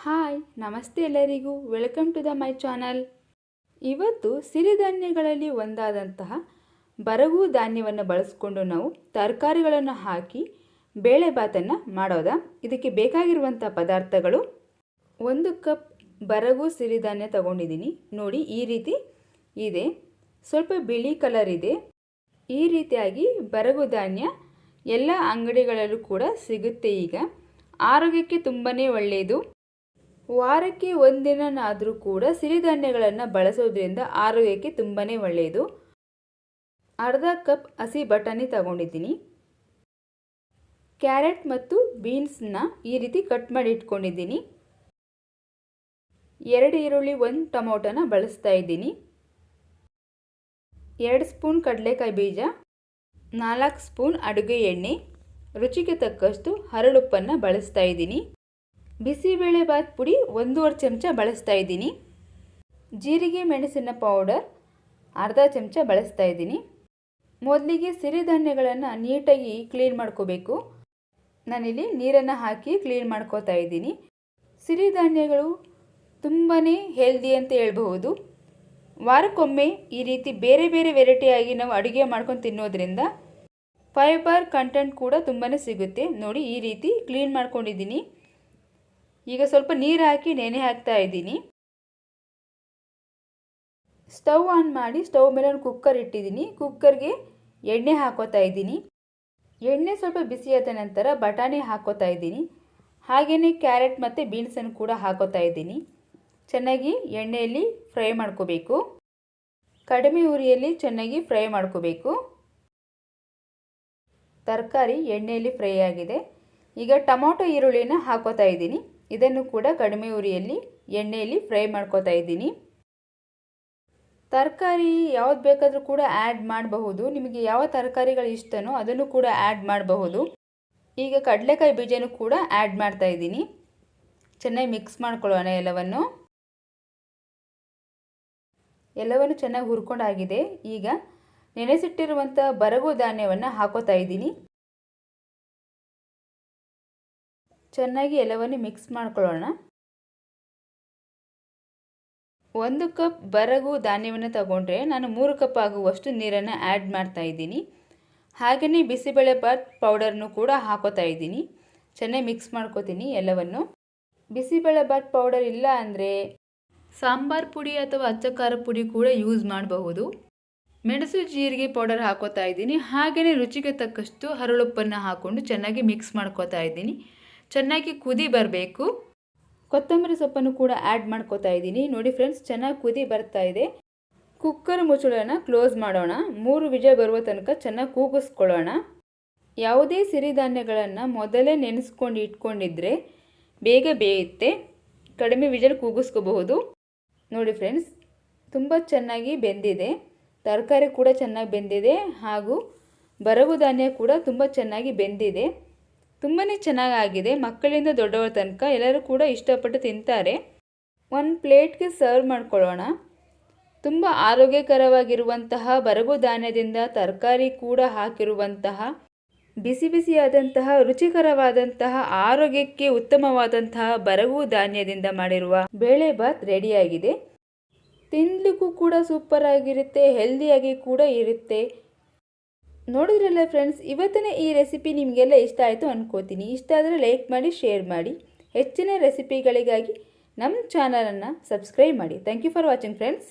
Hi ನಮಸ್ತೆ ಎಲ್ಲರಿಗೂ welcome to my channel. ಇವತ್ತು ಸಿರಿಧಾನ್ಯಗಳಲ್ಲಿ ಒಂದಾದಂತಹ ಬರಗು ಧಾನ್ಯವನ್ನು ಬಳಸಿಕೊಂಡು ನಾವು ತರಕಾರಿಗಳನ್ನು ಹಾಕಿ ಬೇಳೆಬಾತನ್ನು ಮಾಡೋದಾ. ಇದಕ್ಕೆ ಬೇಕಾಗಿರುವಂಥ ಪದಾರ್ಥಗಳು 1 ಕಪ್ ಬರಗು ಸಿರಿಧಾನ್ಯ ತಗೊಂಡಿದ್ದೀನಿ. ನೋಡಿ ಈ ರೀತಿ ಇದೆ, ಸ್ವಲ್ಪ ಬಿಳಿ ಕಲರ್ ಇದೆ. ಈ ರೀತಿಯಾಗಿ ಬರಗು ಧಾನ್ಯ ಎಲ್ಲ ಅಂಗಡಿಗಳಲ್ಲೂ ಕೂಡ ಸಿಗುತ್ತೆ. ಈಗ ಆರೋಗ್ಯಕ್ಕೆ ತುಂಬಾ ಒಳ್ಳೆಯದು. ವಾರಕ್ಕೆ ಒಂದಿನಾದರೂ ಕೂಡ ಸಿರಿಧಾನ್ಯಗಳನ್ನು ಬಳಸೋದ್ರಿಂದ ಆರೋಗ್ಯಕ್ಕೆ ತುಂಬಾ ಒಳ್ಳೆಯದು. ಅರ್ಧ ಕಪ್ ಹಸಿ ಬಟಾಣಿ ತಗೊಂಡಿದ್ದೀನಿ. ಕ್ಯಾರೆಟ್ ಮತ್ತು ಬೀನ್ಸ್ನ ಈ ರೀತಿ ಕಟ್ ಮಾಡಿ ಇಟ್ಕೊಂಡಿದ್ದೀನಿ. 2 ಈರುಳ್ಳಿ, 1 ಟೊಮೊಟೊನ ಬಳಸ್ತಾ ಇದ್ದೀನಿ. 2 ಸ್ಪೂನ್ ಕಡಲೆಕಾಯಿ ಬೀಜ, 4 ಸ್ಪೂನ್ ಅಡುಗೆ ಎಣ್ಣೆ, ರುಚಿಗೆ ತಕ್ಕಷ್ಟು ಹರಳುಪ್ಪನ್ನು ಬಳಸ್ತಾ ಇದ್ದೀನಿ. ಬಿಸಿಬೇಳೆಬಾತ್ ಪುಡಿ 1.5 ಚಮಚ ಬಳಸ್ತಾ ಇದ್ದೀನಿ. ಜೀರಿಗೆ ಮೆಣಸಿನ ಪೌಡರ್ ಅರ್ಧ ಚಮಚ ಬಳಸ್ತಾ ಇದ್ದೀನಿ. ಮೊದಲಿಗೆ ಸಿರಿಧಾನ್ಯಗಳನ್ನು ನೀಟಾಗಿ ಕ್ಲೀನ್ ಮಾಡ್ಕೋಬೇಕು. ನಾನಿಲ್ಲಿ ನೀರನ್ನು ಹಾಕಿ ಕ್ಲೀನ್ ಮಾಡ್ಕೋತಾ ಇದ್ದೀನಿ. ಸಿರಿಧಾನ್ಯಗಳು ತುಂಬಾ ಹೆಲ್ದಿ ಅಂತ ಹೇಳ್ಬಹುದು. ವಾರಕ್ಕೊಮ್ಮೆ ಈ ರೀತಿ ಬೇರೆ ಬೇರೆ ವೆರೈಟಿಯಾಗಿ ನಾವು ಅಡುಗೆ ಮಾಡ್ಕೊಂಡು ತಿನ್ನೋದ್ರಿಂದ ಫೈಬರ್ ಕಂಟೆಂಟ್ ಕೂಡ ತುಂಬಾ ಸಿಗುತ್ತೆ. ನೋಡಿ ಈ ರೀತಿ ಕ್ಲೀನ್ ಮಾಡ್ಕೊಂಡಿದ್ದೀನಿ. ಈಗ ಸ್ವಲ್ಪ ನೀರು ಹಾಕಿ ನೆನೆ ಹಾಕ್ತಾ ಇದ್ದೀನಿ. ಸ್ಟವ್ ಆನ್ ಮಾಡಿ ಸ್ಟವ್ ಮೇಲೆ ಒಂದು ಕುಕ್ಕರ್ ಇಟ್ಟಿದ್ದೀನಿ. ಕುಕ್ಕರ್ಗೆ ಎಣ್ಣೆ ಹಾಕೋತಾ ಇದ್ದೀನಿ. ಎಣ್ಣೆ ಸ್ವಲ್ಪ ಬಿಸಿಯಾದ ನಂತರ ಬಟಾಣಿ ಹಾಕೋತಾ ಇದ್ದೀನಿ. ಹಾಗೆಯೇ ಕ್ಯಾರೆಟ್ ಮತ್ತು ಬೀನ್ಸನ್ನು ಕೂಡ ಹಾಕೋತಾ ಇದ್ದೀನಿ. ಚೆನ್ನಾಗಿ ಎಣ್ಣೆಯಲ್ಲಿ ಫ್ರೈ ಮಾಡ್ಕೋಬೇಕು. ಕಡಿಮೆ ಉರಿಯಲ್ಲಿ ಚೆನ್ನಾಗಿ ಫ್ರೈ ಮಾಡ್ಕೋಬೇಕು. ತರಕಾರಿ ಎಣ್ಣೆಯಲ್ಲಿ ಫ್ರೈ ಆಗಿದೆ. ಈಗ ಟೊಮೊಟೊ ಈರುಳ್ಳಿನ ಹಾಕೋತಾ ಇದ್ದೀನಿ. ಇದನ್ನು ಕೂಡ ಕಡಿಮೆ ಉರಿಯಲ್ಲಿ ಎಣ್ಣೆಯಲ್ಲಿ ಫ್ರೈ ಮಾಡ್ಕೋತಾ ಇದ್ದೀನಿ. ತರಕಾರಿ ಯಾವ್ದು ಬೇಕಾದರೂ ಕೂಡ ಆ್ಯಡ್ ಮಾಡಬಹುದು. ನಿಮಗೆ ಯಾವ ತರಕಾರಿಗಳು ಇಷ್ಟನೋ ಅದನ್ನು ಕೂಡ ಆ್ಯಡ್ ಮಾಡಬಹುದು. ಈಗ ಕಡಲೆಕಾಯಿ ಬೀಜನೂ ಕೂಡ ಆ್ಯಡ್ ಮಾಡ್ತಾ ಇದ್ದೀನಿ. ಚೆನ್ನಾಗಿ ಮಿಕ್ಸ್ ಮಾಡ್ಕೊಳ್ಳೋಣ. ಎಲ್ಲವನ್ನು ಚೆನ್ನಾಗಿ ಹುರ್ಕೊಂಡಾಗಿದೆ. ಈಗ ನೆನೆಸಿಟ್ಟಿರುವಂಥ ಬರಗು ಧಾನ್ಯವನ್ನು ಹಾಕೋತಾ ಇದ್ದೀನಿ. ಚೆನ್ನಾಗಿ ಎಲ್ಲವನ್ನು ಮಿಕ್ಸ್ ಮಾಡ್ಕೊಳ್ಳೋಣ. 1 ಕಪ್ ಬರಗು ಧಾನ್ಯವನ್ನು ತಗೊಂಡ್ರೆ ನಾನು 3 ಕಪ್ ಆಗುವಷ್ಟು ನೀರನ್ನು ಆ್ಯಡ್ ಮಾಡ್ತಾ ಇದ್ದೀನಿ. ಹಾಗೆಯೇ ಬಿಸಿಬೇಳೆಬಾತ್ ಪೌಡರ್ನು ಕೂಡ ಹಾಕೋತಾ ಇದ್ದೀನಿ. ಚೆನ್ನಾಗಿ ಮಿಕ್ಸ್ ಮಾಡ್ಕೋತೀನಿ ಎಲ್ಲವನ್ನು. ಬಿಸಿಬೇಳೆಬಾತ್ ಪೌಡರ್ ಇಲ್ಲ ಅಂದರೆ ಸಾಂಬಾರ್ ಪುಡಿ ಅಥವಾ ಅಚ್ಚ ಖಾರ ಪುಡಿ ಕೂಡ ಯೂಸ್ ಮಾಡಬಹುದು. ಮೆಣಸು ಜೀರಿಗೆ ಪೌಡರ್ ಹಾಕೋತಾ ಇದ್ದೀನಿ. ಹಾಗೆಯೇ ರುಚಿಗೆ ತಕ್ಕಷ್ಟು ಹರಳುಪ್ಪನ್ನು ಹಾಕ್ಕೊಂಡು ಚೆನ್ನಾಗಿ ಮಿಕ್ಸ್ ಮಾಡ್ಕೋತಾ ಇದ್ದೀನಿ. ಚೆನ್ನಾಗಿ ಕುದಿ ಬರಬೇಕು. ಕೊತ್ತಂಬರಿ ಸೊಪ್ಪನ್ನು ಕೂಡ ಆ್ಯಡ್ ಮಾಡ್ಕೋತಾ ಇದ್ದೀನಿ. ನೋಡಿ ಫ್ರೆಂಡ್ಸ್, ಚೆನ್ನಾಗಿ ಕುದಿ ಬರ್ತಾ ಇದೆ. ಕುಕ್ಕರ್ ಮುಚ್ಚಳನ ಕ್ಲೋಸ್ ಮಾಡೋಣ. 3 ವಿಜಲ್ ಬರುವ ತನಕ ಚೆನ್ನಾಗಿ ಕೂಗಿಸ್ಕೊಳ್ಳೋಣ. ಯಾವುದೇ ಸಿರಿಧಾನ್ಯಗಳನ್ನು ಮೊದಲೇ ನೆನೆಸ್ಕೊಂಡು ಇಟ್ಕೊಂಡಿದ್ರೆ ಬೇಗ ಬೇಯುತ್ತೆ. ಕಡಿಮೆ ವಿಜಲ್ ಕೂಗಿಸ್ಕೋಬಹುದು. ನೋಡಿ ಫ್ರೆಂಡ್ಸ್, ತುಂಬ ಚೆನ್ನಾಗಿ ಬೆಂದಿದೆ. ತರಕಾರಿ ಕೂಡ ಚೆನ್ನಾಗಿ ಬೆಂದಿದೆ ಹಾಗೂ ಬರಗು ಧಾನ್ಯ ಕೂಡ ತುಂಬ ಚೆನ್ನಾಗಿ ಬೆಂದಿದೆ. ತುಂಬಾ ಚೆನ್ನಾಗಿದೆ. ಮಕ್ಕಳಿಂದ ದೊಡ್ಡವರ ತನಕ ಎಲ್ಲರೂ ಕೂಡ ಇಷ್ಟಪಟ್ಟು ತಿಂತಾರೆ. ಒಂದು ಪ್ಲೇಟ್ಗೆ ಸರ್ವ್ ಮಾಡ್ಕೊಳ್ಳೋಣ. ತುಂಬ ಆರೋಗ್ಯಕರವಾಗಿರುವಂತಹ ಬರಗು ಧಾನ್ಯದಿಂದ ತರಕಾರಿ ಕೂಡ ಹಾಕಿರುವಂತಹ ಬಿಸಿ ಬಿಸಿಯಾದಂತಹ ರುಚಿಕರವಾದಂತಹ ಆರೋಗ್ಯಕ್ಕೆ ಉತ್ತಮವಾದಂತಹ ಬರಗು ಧಾನ್ಯದಿಂದ ಮಾಡಿರುವ ಬೇಳೆಬಾತ್ ರೆಡಿಯಾಗಿದೆ. ತಿನ್ನಲಿಕ್ಕೂ ಕೂಡ ಸೂಪರ್ ಆಗಿರುತ್ತೆ, ಹೆಲ್ದಿಯಾಗಿ ಕೂಡ ಇರುತ್ತೆ. ನೋಡಿದ್ರಲ್ಲ ಫ್ರೆಂಡ್ಸ್, ಇವತ್ತಿನ ಈ ರೆಸಿಪಿ ನಿಮಗೆಲ್ಲ ಇಷ್ಟ ಆಯಿತು ಅನ್ಕೋತೀನಿ. ಇಷ್ಟ ಆದರೆ ಲೈಕ್ ಮಾಡಿ, ಶೇರ್ ಮಾಡಿ. ಹೆಚ್ಚಿನ ರೆಸಿಪಿಗಳಿಗಾಗಿ ನಮ್ಮ ಚಾನಲನ್ನು ಸಬ್ಸ್ಕ್ರೈಬ್ ಮಾಡಿ. Thank you for watching friends.